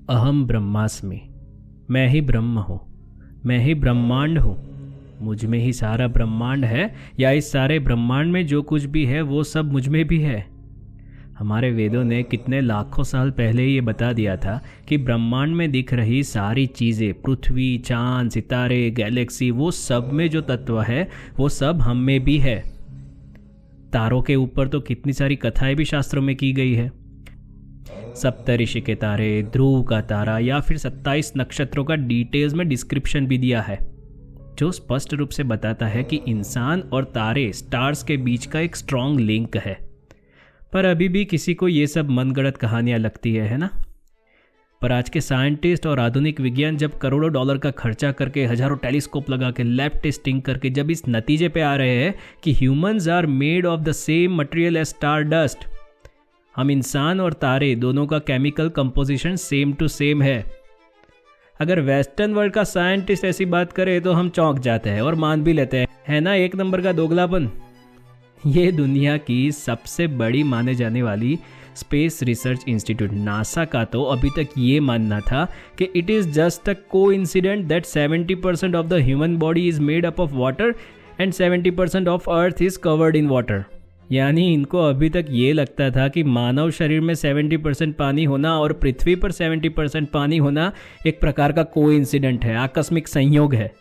अहम ब्रह्मास्मि। मैं ही ब्रह्म हूँ, मैं ही ब्रह्मांड हूँ। मुझ में ही सारा ब्रह्मांड है, या इस सारे ब्रह्मांड में जो कुछ भी है वो सब मुझ में भी है। हमारे वेदों ने कितने लाखों साल पहले ये बता दिया था कि ब्रह्मांड में दिख रही सारी चीज़ें, पृथ्वी, चांद, सितारे, गैलेक्सी, वो सब में जो तत्व है वो सब हम में भी है। तारों के ऊपर तो कितनी सारी कथाएं भी शास्त्रों में की गई है। सप्तऋषि के तारे, ध्रुव का तारा, या फिर 27 नक्षत्रों का डिटेल्स में डिस्क्रिप्शन भी दिया है, जो स्पष्ट रूप से बताता है कि इंसान और तारे, स्टार्स के बीच का एक स्ट्रॉन्ग लिंक है। पर अभी भी किसी को ये सब मनगढ़ंत कहानियां लगती है ना। पर आज के साइंटिस्ट और आधुनिक विज्ञान जब करोड़ों डॉलर का खर्चा करके, हजारों टेलीस्कोप लगा के, लैब टेस्टिंग करके जब इस नतीजे पे आ रहे हैं कि humans are made of the same material as star dust, हम इंसान और तारे दोनों का chemical composition same to same है। अगर वेस्टर्न वर्ल्ड का साइंटिस्ट ऐसी बात करे तो हम चौंक जाते हैं और मान भी लेते हैं, है ना, एक नंबर का दोगलापन। ये दुनिया की सबसे बड़ी माने जाने वाली स्पेस रिसर्च इंस्टीट्यूट नासा का तो अभी तक ये मानना था कि it is just a coincident that 70% of the human body is made up of water and 70% of earth is covered in water. यानी इनको अभी तक ये लगता था कि मानव शरीर में 70% पानी होना और पृथ्वी पर 70% पानी होना एक प्रकार का कोइंसिडेंट है, आकस्मिक संयोग है।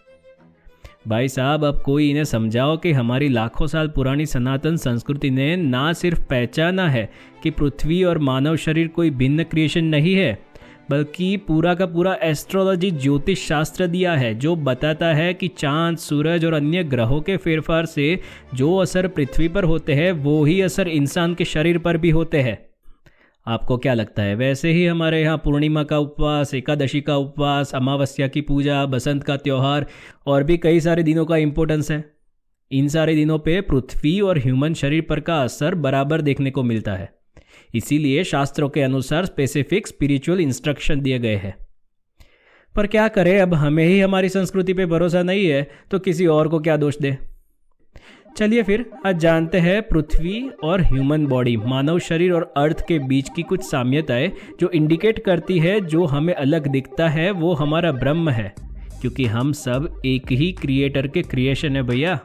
भाई साहब, अब कोई इन्हें समझाओ कि हमारी लाखों साल पुरानी सनातन संस्कृति ने ना सिर्फ पहचाना है कि पृथ्वी और मानव शरीर कोई भिन्न क्रिएशन नहीं है, बल्कि पूरा का पूरा एस्ट्रोलॉजी, ज्योतिष शास्त्र दिया है, जो बताता है कि चांद, सूरज और अन्य ग्रहों के फेरफार से जो असर पृथ्वी पर होते हैं वो ही असर इंसान के शरीर पर भी होते हैं। आपको क्या लगता है? वैसे ही हमारे यहाँ पूर्णिमा का उपवास, एकादशी का उपवास, अमावस्या की पूजा, बसंत का त्यौहार और भी कई सारे दिनों का इम्पोर्टेंस है। इन सारे दिनों पे पृथ्वी और ह्यूमन शरीर पर का असर बराबर देखने को मिलता है। इसीलिए शास्त्रों के अनुसार स्पेसिफिक स्पिरिचुअल इंस्ट्रक्शन दिए गए हैं। पर क्या करें, अब हमें ही हमारी संस्कृति पे भरोसा नहीं है तो किसी और को क्या दोष दे। चलिए फिर आज जानते हैं पृथ्वी और ह्यूमन बॉडी, मानव शरीर और अर्थ के बीच की कुछ साम्यताएं जो इंडिकेट करती है जो हमें अलग दिखता है वो हमारा ब्रह्म है, क्योंकि हम सब एक ही क्रिएटर के क्रिएशन है भैया।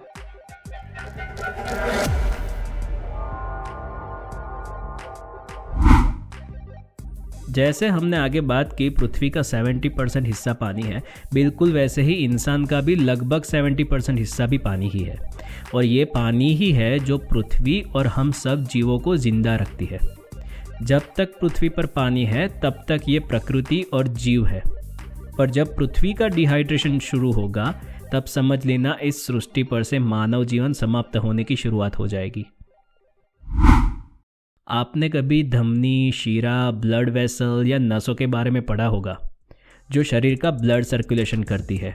जैसे हमने आगे बात की पृथ्वी का 70% हिस्सा पानी है, बिल्कुल वैसे ही इंसान का भी लगभग 70% हिस्सा भी पानी ही है। और ये पानी ही है जो पृथ्वी और हम सब जीवों को जिंदा रखती है। जब तक पृथ्वी पर पानी है तब तक ये प्रकृति और जीव है, पर जब पृथ्वी का डिहाइड्रेशन शुरू होगा तब समझ लेना इस सृष्टि पर से मानव जीवन समाप्त होने की शुरुआत हो जाएगी। आपने कभी धमनी, शीरा, ब्लड वेसल या नसों के बारे में पढ़ा होगा, जो शरीर का ब्लड सर्कुलेशन करती है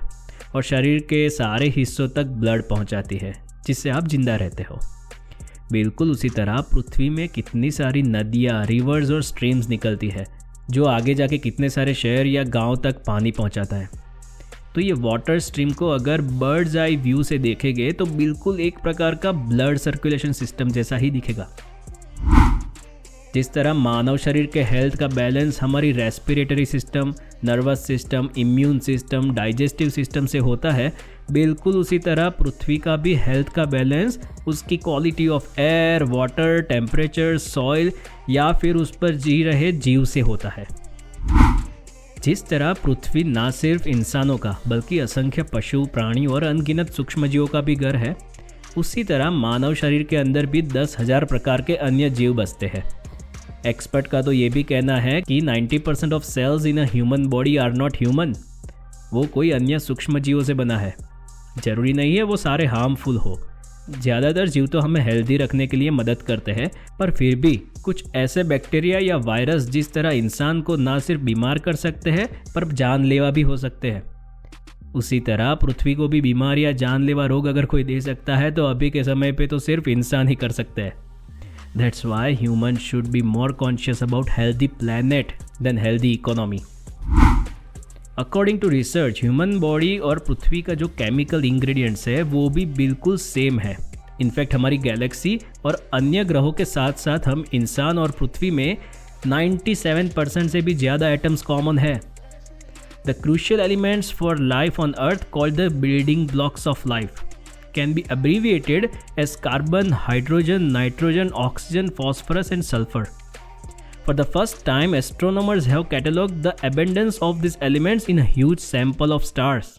और शरीर के सारे हिस्सों तक ब्लड पहुंचाती है, जिससे आप जिंदा रहते हो। बिल्कुल उसी तरह पृथ्वी में कितनी सारी नदियाँ, रिवर्स और स्ट्रीम्स निकलती है, जो आगे जाके कितने सारे शहर या गांव तक पानी पहुंचाता है। तो ये वाटर स्ट्रीम को अगर बर्ड्स आई व्यू से देखेंगे तो बिल्कुल एक प्रकार का ब्लड सर्कुलेशन सिस्टम जैसा ही दिखेगा। जिस तरह मानव शरीर के हेल्थ का बैलेंस हमारी respiratory system, nervous system, immune system, digestive system से होता है, बिल्कुल उसी तरह पृथ्वी का भी हेल्थ का बैलेंस उसकी quality of air, water, temperature, soil या फिर उस पर जी रहे जीव से होता है। जिस तरह पृथ्वी ना सिर्फ इंसानों का बल्कि असंख्य पशु, प्राणी और अनगिनत सूक्ष्मजीवों का भी घर है, उसी तरह मानव शरीर के अंदर भी 10,000 प्रकार के अन्य जीव बसते हैं। एक्सपर्ट का तो ये भी कहना है कि 90% of cells in a human body are not human. वो कोई अन्य सूक्ष्म जीवों से बना है। जरूरी नहीं है वो सारे हार्मफुल हो। ज़्यादातर जीव तो हमें हेल्दी रखने के लिए मदद करते हैं, पर फिर भी कुछ ऐसे बैक्टीरिया या वायरस जिस तरह इंसान को ना सिर्फ बीमार कर सकते हैं पर जानलेवा भी हो सकते हैं, उसी तरह पृथ्वी को भी बीमार या जानलेवा रोग अगर कोई दे सकता है तो अभी के समय पे तो सिर्फ इंसान ही कर सकते हैं। That's why humans should be more conscious about healthy planet than healthy economy. According to research, human body और पृथ्वी का जो केमिकल इंग्रेडिएंट्स है वो भी बिल्कुल सेम है। इनफैक्ट हमारी गैलेक्सी और अन्य ग्रहों के साथ साथ हम इंसान और पृथ्वी में 97% से भी ज़्यादा एटम्स कॉमन है। The crucial elements for life on earth called the building blocks of life can be abbreviated as carbon, hydrogen, nitrogen, oxygen, phosphorus and sulfur. For the first time, astronomers have catalogued the abundance of these elements in a huge sample of stars.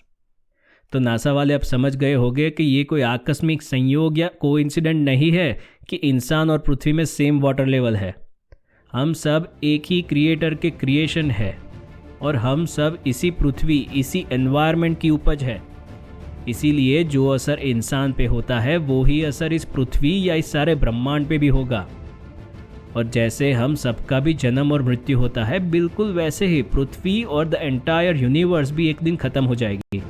तो NASA वाले अब समझ गए होंगे कि ये कोई आकस्मिक संयोग या कोइंसिडेंट नहीं है कि इंसान और पृथ्वी में सेम वाटर लेवल है। हम सब एक ही क्रिएटर के क्रिएशन है और हम सब इसी पृथ्वी, इसी एनवायरनमेंट की उपज है। इसीलिए जो असर इंसान पे होता है वो ही असर इस पृथ्वी या इस सारे ब्रह्मांड पे भी होगा। और जैसे हम सबका भी जन्म और मृत्यु होता है, बिल्कुल वैसे ही पृथ्वी और द एंटायर यूनिवर्स भी एक दिन खत्म हो जाएगी।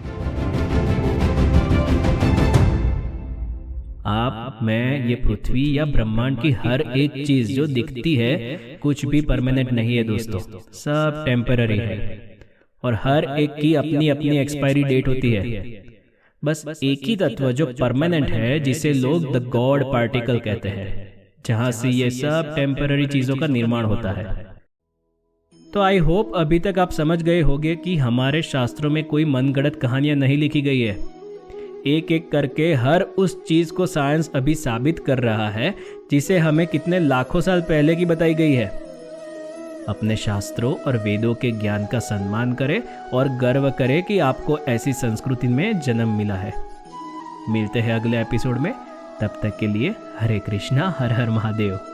आप, मैं, ये पृथ्वी या ब्रह्मांड की हर एक चीज जो दिखती है, कुछ भी परमानेंट नहीं है दोस्तों, सब टेम्पररी है। और हर एक की अपनी अपनी एक्सपायरी डेट होती है। बस एक ही तत्व जो परमानेंट है, जिसे लोग द गॉड पार्टिकल कहते हैं, जहां से ये सब टेम्पररी चीजों का निर्माण होता है। तो आई होप अभी तक आप समझ गए होंगे कि हमारे शास्त्रों में कोई मनगढ़ंत कहानियां नहीं लिखी गई है। एक एक करके हर उस चीज को साइंस अभी साबित कर रहा है जिसे हमें कितने लाखों साल पहले की बताई गई है। अपने शास्त्रों और वेदों के ज्ञान का सम्मान करें और गर्व करें कि आपको ऐसी संस्कृति में जन्म मिला है। मिलते हैं अगले एपिसोड में, तब तक के लिए हरे कृष्णा, हर हर महादेव।